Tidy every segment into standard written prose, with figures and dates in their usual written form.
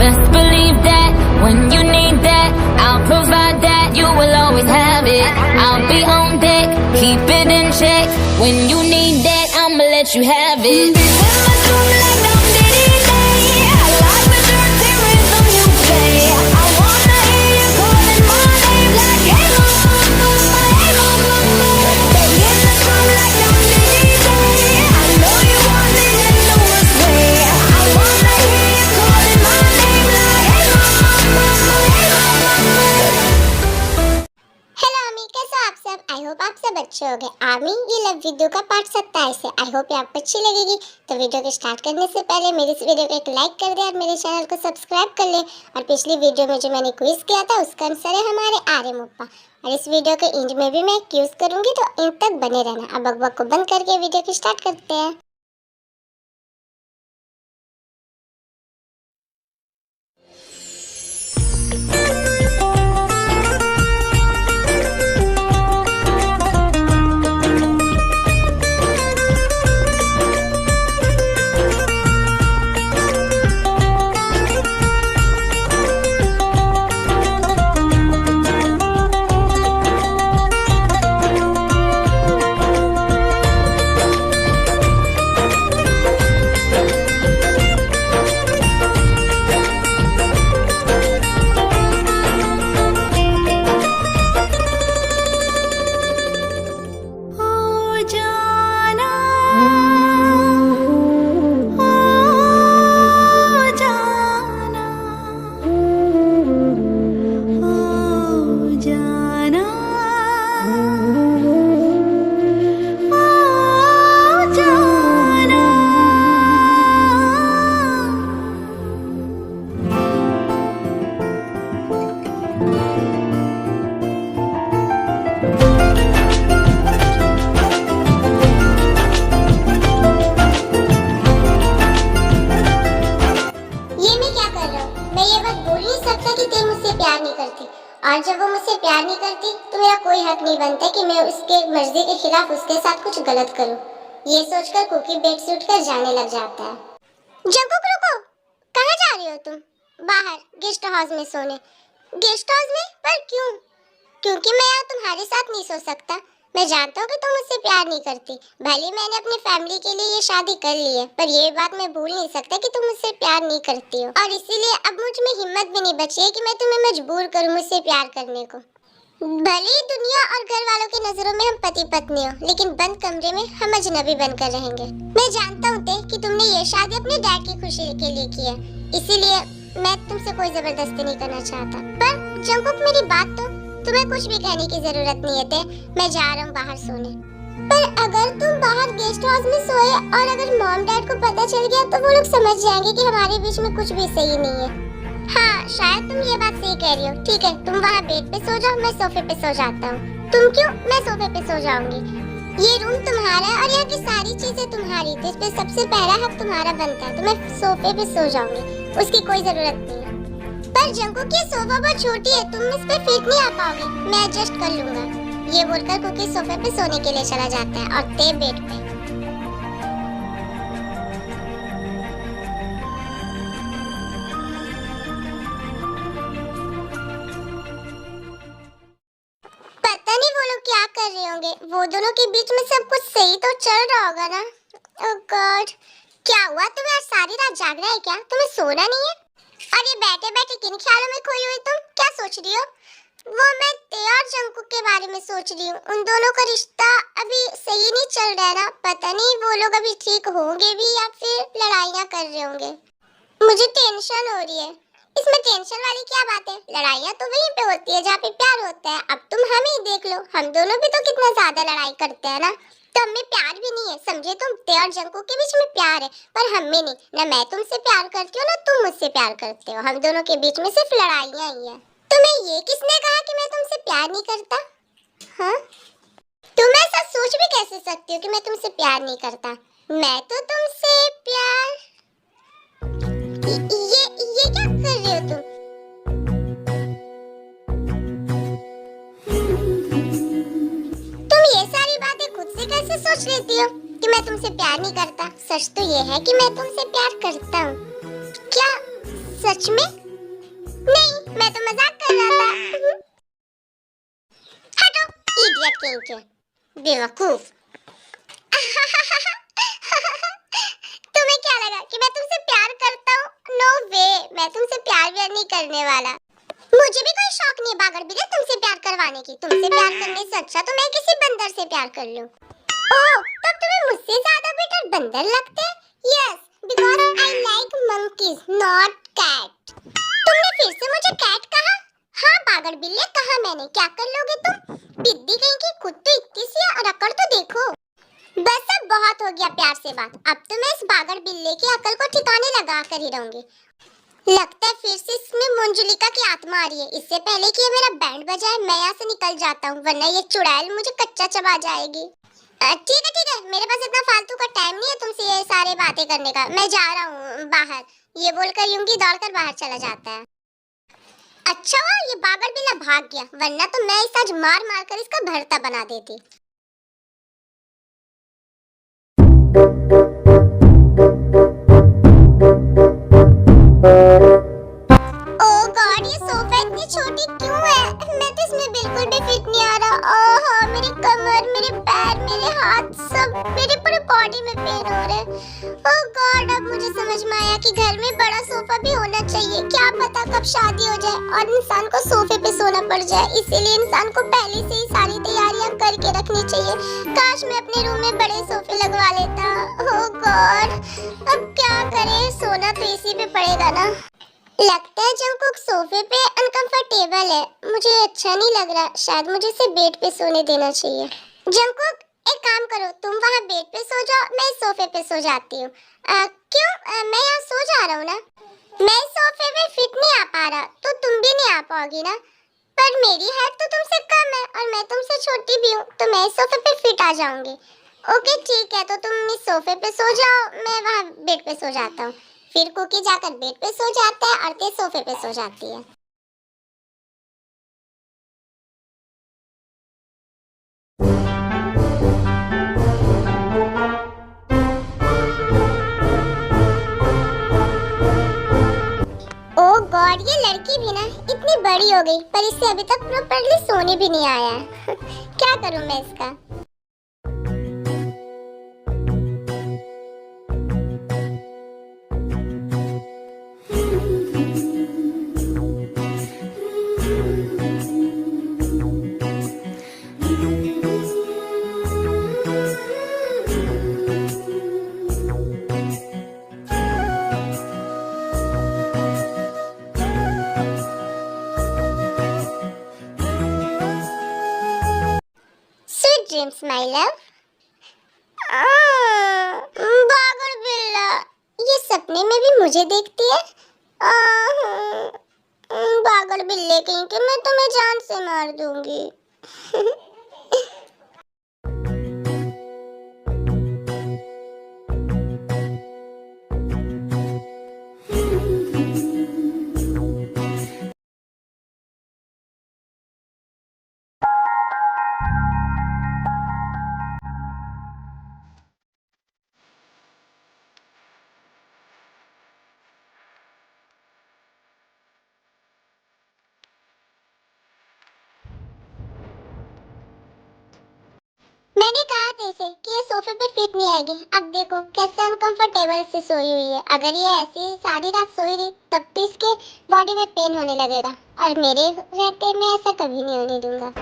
Best believe that when you need that, I'll provide that. You will always have it. I'll be on deck, keep it in check. When you need that, I'ma let you have it. I hope आप सब अच्छे हो गए। Army ये love video का part 27 है। I hope ये आपको अच्छी लगेगी। तो वीडियो को स्टार्ट करने से पहले मेरे इस वीडियो को एक लाइक कर दे और मेरे चैनल को सब्सक्राइब कर ले। और पिछली वीडियो में जो मैंने क्विज किया था उसका आंसर है हमारे आर्यम उप्पा। और इस वीडियो के एंड में भी मैं क्विज करूंगी, तो एंड तक बने रहना। अब बकबक को बंद करके वीडियो को स्टार्ट करते हैं। और जब वो मुझसे प्यार नहीं करती तो मेरा कोई हक नहीं बनता कि मैं उसके मर्जी के खिलाफ उसके साथ कुछ गलत करूं। ये सोचकर कुकी बेड से उठकर जाने लग जाता है। जंकुक रुको, कहाँ जा रही हो तुम? बाहर गेस्ट हाउस में सोने। गेस्ट हाउस में? पर क्यों? क्योंकि मैं यहाँ तुम्हारे साथ नहीं सो सकता। मैं जानता हूँ कि तुम मुझसे प्यार नहीं करती। भले मैंने अपनी फैमिली के लिए ये शादी कर ली है, पर ये बात मैं भूल नहीं सकता कि तुम मुझसे प्यार नहीं करती हो। और इसीलिए अब मुझ में हिम्मत भी नहीं बची है कि मैं तुम्हें मजबूर करूँ मुझसे प्यार करने को। भले ही दुनिया और घर वालों की नजरों में हम पति पत्नी हो, लेकिन बंद कमरे में हम अजनबी बनकर रहेंगे। मैं जानता हूँ कि तुमने ये शादी अपने डैड की खुशी के लिए की है, इसीलिए मैं तुमसे कोई जबरदस्ती नहीं करना चाहता। पर जंकुक मेरी बात तो, तुम्हें कुछ भी कहने की जरूरत नहीं है। मैं जा रहा हूँ बाहर सोने। पर अगर तुम बाहर गेस्ट हाउस में सोए और अगर मॉम डैड को पता चल गया तो वो लोग समझ जाएंगे कि हमारे बीच में कुछ भी सही नहीं है। हाँ, शायद तुम ये बात सही कह रही हो। ठीक है, तुम वहाँ बेड पे सो जाओ, मैं सोफे पे सो जाता हूँ। तुम क्यों? मैं सोफे पे सो जाऊंगी। ये रूम तुम्हारा है और यहाँ की सारी चीजें तुम्हारी, तो इसमें सबसे पहला हक तुम्हारा बनता है। तो मैं सोफे पे सो जाऊंगी, उसकी कोई जरूरत नहीं है। पर जंकुक ये सोफा बहुत छोटी है, तुम इस पे फिट नहीं आ पाओगे। मैं एडजस्ट कर लूंगा। ये बोलकर कुकी सोफे पे सोने के लिए चला जाता है और ते बेड पे। पता नहीं वो लोग क्या कर रहे होंगे। वो दोनों के बीच में सब कुछ सही तो चल रहा होगा ना। ओह गॉड, क्या हुआ? तुम्हें आज सारी रात जागना है क्या? तुम्हें सोना नहीं है? अरे बैठे बैठे किन ख्यालों में खोई हुई तुम? क्या सोच रही हो? वो मैं ते और जंकुक के बारे में सोच रही हूँ। उन दोनों का रिश्ता अभी सही नहीं चल रहा है ना। पता नहीं वो लोग अभी ठीक होंगे भी या फिर लड़ाइयाँ कर रहे होंगे। मुझे टेंशन हो रही है। इसमें टेंशन वाली क्या बात है? लड़ाइयाँ तो वहीं पे होती है जहाँ पे प्यार होता है। अब तुम हम ही देख लो, हम दोनों भी तो कितना ज्यादा लड़ाई करते हैं ना। तो हमें प्यार भी नहीं है, समझे तुम? ते और जंकुक के बीच में प्यार है, पर हम में नहीं। ना मैं तुमसे प्यार करती हूँ ना तुम मुझसे प्यार करते हो। हम दोनों के बीच में सिर्फ लड़ाइयाँ ही है। तुम्हें ये किसने कहा कि मैं तुमसे प्यार नहीं करता? हाँ, तुम ऐसा सोच भी कैसे सकती हो कि मैं तुमसे प्यार नहीं करता? मैं तो तुमसे प्यार। ये क्या कर रहे हो तुम? तुम ये सारी बातें खुद से कैसे सोच लेती हो कि मैं तुमसे प्यार नहीं करता? सच तो ये है कि मैं तुमसे प्यार करता हूँ। क्या सच सच में? नहीं, मैं तो मजाक कर रहा था। हटो, इडियट कहीं के, बेवकूफ। तुम्हें क्या लगा कि मैं तुमसे प्यार करता हूँ? नो वे, मैं तुमसे प्यार भी नहीं करने वाला। मुझे भी कोई शौक नहीं है बागड़ बिल्ले तुमसे प्यार करवाने की। तुमसे प्यार करने से अच्छा तो मैं किसी बंदर से प्यार कर लूं। ओह, तब तुम्हें मुझसे ज्यादा बेटर बंदर लगते हैं? Yes, because I like monkeys not cat. तुमने फिर से मुझे कैट कहा? हाँ बागड़ बिल्ले, कहा मैंने। क्या कर लोगे तुम? बिद्दी कहीं की, खुद तो इतनी सी है और अकड़ तो देखो। बस अब बहुत हो गया प्यार से बात। अब तो मैं इस बागड़ बिल्ले की अकल को ठिकाने लगा कर ही रहूंगी। लगता है फिर से इसमें मंजुलिका की आत्मा आ रही है। इससे पहले कि ये मेरा बैंड बजाए मैं यहाँ से निकल जाता हूँ, वरना ये चुड़ैल मुझे कच्चा चबा जाएगी। ठीक है, मेरे पास इतना फालतू का टाइम नहीं है तुमसे ये सारे बातें करने का। मैं जा रहा हूँ बाहर। ये बोलकर यूंगी दौड़कर बाहर चला जाता है। अच्छा हुआ ये बागड़ बिल्ला भाग गया, वरना तो मैं इसे आज मार मार कर इसका भरता बना देती। ओह गॉड, ये सोफा इतनी छोटी क्यों है? मैं तो इसमें बिल्कुल भी फिट नहीं आ रहा। ओह मेरी कमर, मेरे पैर, मेरे हाथ, सब मेरे पूरे बॉडी में पेन हो रहे हैं। ओह गॉड, अब मुझे समझ में आया कि घर में बड़ा सोफा भी होना चाहिए। क्या पता कब शादी हो जाए और इंसान को सोफे पे सोना पड़ जाए। इसीलिए इंसान को पहले से ही सारी तैयारियां करके रखनी चाहिए। काश मैं अपने रूम में बड़े सोफे लगवा लेता। ओह गॉड, अब क्या करें, सोना तो इसी पे पड़ेगा ना। लगता है जंगकुक सोफे पे अनकंफर्टेबल है। मुझे अच्छा नहीं लग रहा, शायद मुझे इसे बेड पे सोने देना चाहिए। जंगकुक एक काम करो, तुम वहाँ बेड पे सो जाओ, मैं इस सोफे पे सो जाती हूँ। क्यों? मैं यहाँ सो जा रहा हूँ ना। मैं इस सोफे पे फिट नहीं आ पा रहा, तो तुम भी नहीं आ पाओगी ना। पर मेरी हाइट तो तुमसे कम है और मैं तुमसे छोटी भी हूँ, तो मैं इस सोफे पे फिट आ जाऊंगी। ओके ठीक है, तो तुम इस सोफे पे सो जाओ, मैं वहाँ बेड पे सो जाता हूँ। फिर कुकी जाकर बेड पे सो जाता है और ते सोफे पे सो जाती है। ओह गॉड, ये लड़की भी ना इतनी बड़ी हो गई, पर इससे अभी तक प्रॉपर्ली सोने भी नहीं आया है। क्या करूं मैं इसका? Sweet dreams my love. बागड़ बिल्ला, ये सपने में भी मुझे देखती है। बागड़ बिल्ले कहीं के, मैं तुम्हें जान से मार दूंगी। मैंने कहा था इसे कि ये सोफे पे फिट नहीं आएगी। अब देखो कैसे अनकंफर्टेबल से सोई हुई है। अगर ये ऐसे ही सारी रात सोई रही तब तो इसके बॉडी में पेन होने लगेगा, और मेरे रहते मैं ऐसा कभी नहीं होने दूंगा।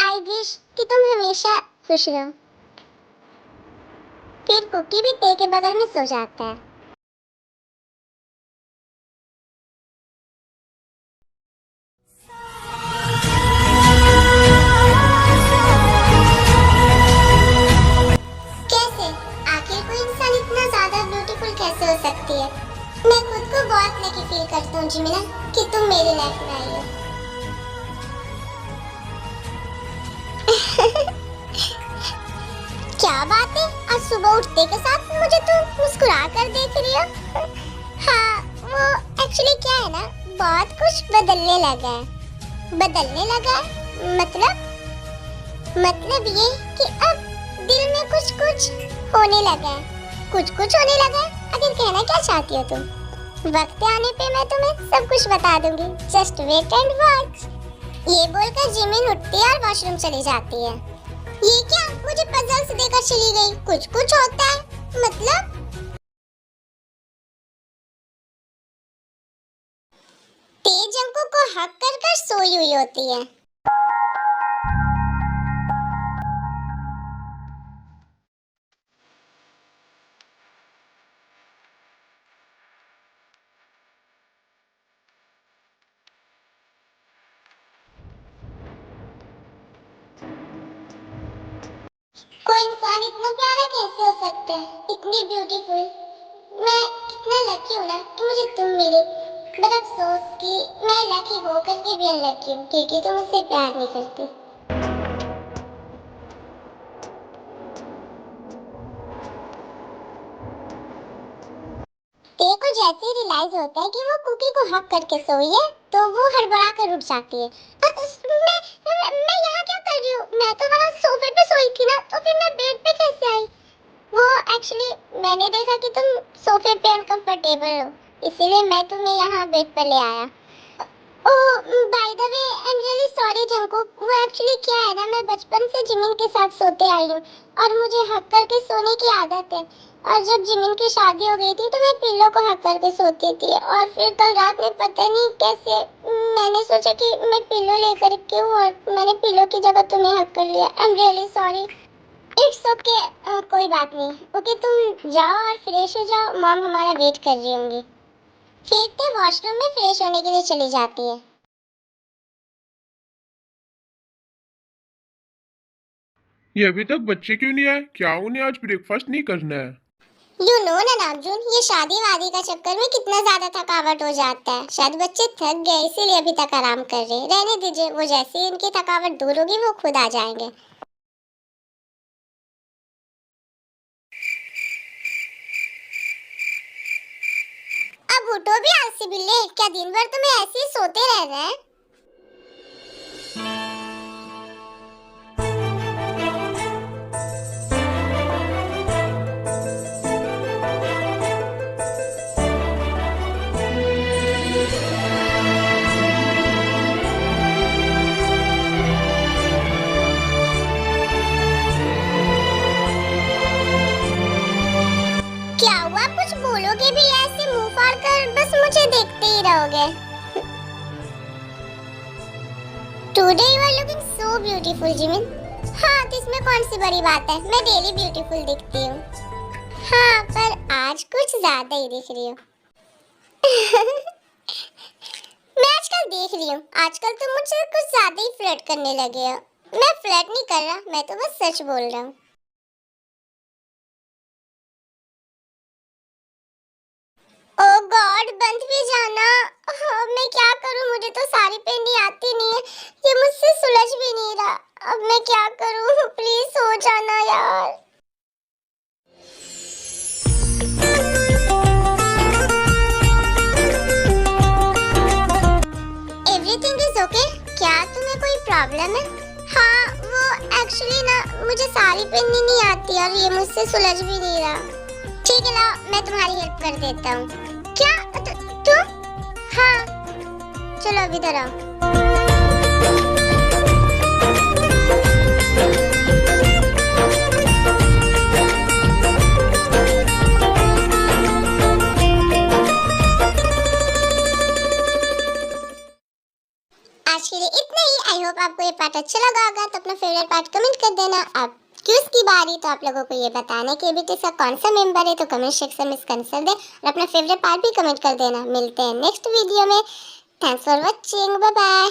आई विश कि तुम हमेशा खुश रहो। फिर कुकी भी ते के बगल में सो जाता है। वो उठते के साथ मुझे तो मुस्कुरा कर देख रही हो। हाँ, वो एक्चुअली क्या है ना, बहुत कुछ बदलने लगा है। बदलने लगा है मतलब ये कि अब दिल में कुछ कुछ होने लगा है, कुछ होने लगा है। आखिर कहना क्या चाहती हो तुम? वक्त आने पे मैं तुम्हें सब कुछ बता दूंगी। Just wait and watch. ये बोलकर जिमिन उठती है और वॉशरूम चली जाती है। ये क्या, मुझे पजल्स देकर चली गई? कुछ होता है मतलब? तेज अंकों को हक कर सोई हुई होती है। कोई इंसान इतना प्यारा कैसे हो सकता है, इतनी ब्यूटीफुल। मैं कितना लकी हूँ ना कि मुझे तुम मिली। बट अफसोस कि मैं लकी होकर के भी अनलकी हूँ, क्योंकि तुम मुझसे प्यार नहीं करती। तेरे को जैसे ही रियलाइज होता है कि वो कुकी को हक करके सोई है, तो वो हड़बड़ा कर उठ जाती है। मैं यहाँ क्या कर रही हूँ? मैं तो वहाँ सोफे पे सोई थी ना, तो फिर मैं बेड पे कैसे आई? वो एक्चुअली मैंने देखा कि तुम सोफे पे अनकंफर्टेबल हो, इसीलिए मैं तुम्हें यहाँ बेड पर ले आया। Oh, by the way I am really sorry Jungkook. वो एक्चुअली क्या है ना, मैं बचपन से जिमिन के साथ सोते आई हूँ और मुझे हक करके सोने की आदत है। और जब जिमिन की शादी हो गई थी तो मैं पिल्लो को हक करके सोती थी, और फिर कल रात में पता नहीं कैसे मैंने सोचा कि मैं पिल्लो लेकर क्यों, और मैंने पिल्लो की जगह तुम्हें हक कर लिया। आई am really sorry. It's okay, कोई बात नहीं। ओके, तुम जाओ और फ्रेश हो जाओ, मॉम हमारा वेट कर रही होंगी। फिर तो वॉशरूम में फ्रेश होने के लिए चली जाती है। ये अभी तक बच्चे क्यों नहीं आए? क्या उन्हें आज ब्रेकफास्ट नहीं करना है? यू नो ना नामजून, ये शादी वादी का चक्कर में कितना ज्यादा थकावट हो जाता है। शायद बच्चे थक गए इसीलिए अभी तक आराम कर रहे हैं। रहने दीजिए, वो जैसे ही इनकी थकावट दूर होगी वो खुद आ जाएंगे। अब उठो भी आलसी बिल्ले, क्या दिन भर तुम्हें ऐसे ही सोते रहना है? क्या हुआ, कुछ बोलोगे भी? ऐसे मुंह फाड़ कर बस मुझे देखते ही रहोगे? Today you are looking so beautiful Jimin. हाँ, तो इसमें कौन सी बड़ी बात है, मैं डेली ब्यूटीफुल दिखती हूँ। हाँ, पर आज कुछ ज्यादा ही दिख रही हूँ। मैं आजकल देख रही हूँ, आजकल तुम मुझसे कुछ ज्यादा ही फ्लर्ट करने लगे हो। मैं फ्लर्ट नहीं कर रहा, मैं तो बस सच बोल रहा हूँ। ओह गॉड, बंद भी जाना। हाँ, मैं क्या करूँ, मुझे तो साड़ी पहननी आती नहीं है, ये मुझसे सुलझ भी नहीं रहा। अब मैं क्या करूँ, प्लीज हो जाना यार। Everything is okay? क्या तुम्हें कोई प्रॉब्लम है? हाँ, वो एक्चुअली ना मुझे साड़ी पहननी नहीं आती और ये मुझसे सुलझ भी नहीं रहा। ठीक है, लाओ मैं तुम्हारी हेल्प कर देता हूँ। क्या तुम? हाँ, चलो अभी इधर आओ। आज के लिए इतना ही। आई होप आपको ये पार्ट अच्छा लगा होगा, तो अपना फेवरेट पार्ट कमेंट कर देना। अब क्यूज की बारी, तो आप लोगों को ये बताना कि एबीटी का कौन सा मेंबर है, तो कमेंट सेक्शन में इसका आंसर दे और अपना फेवरेट पार्ट भी कमेंट कर देना। मिलते हैं नेक्स्ट वीडियो में। Thanks for watching, bye bye.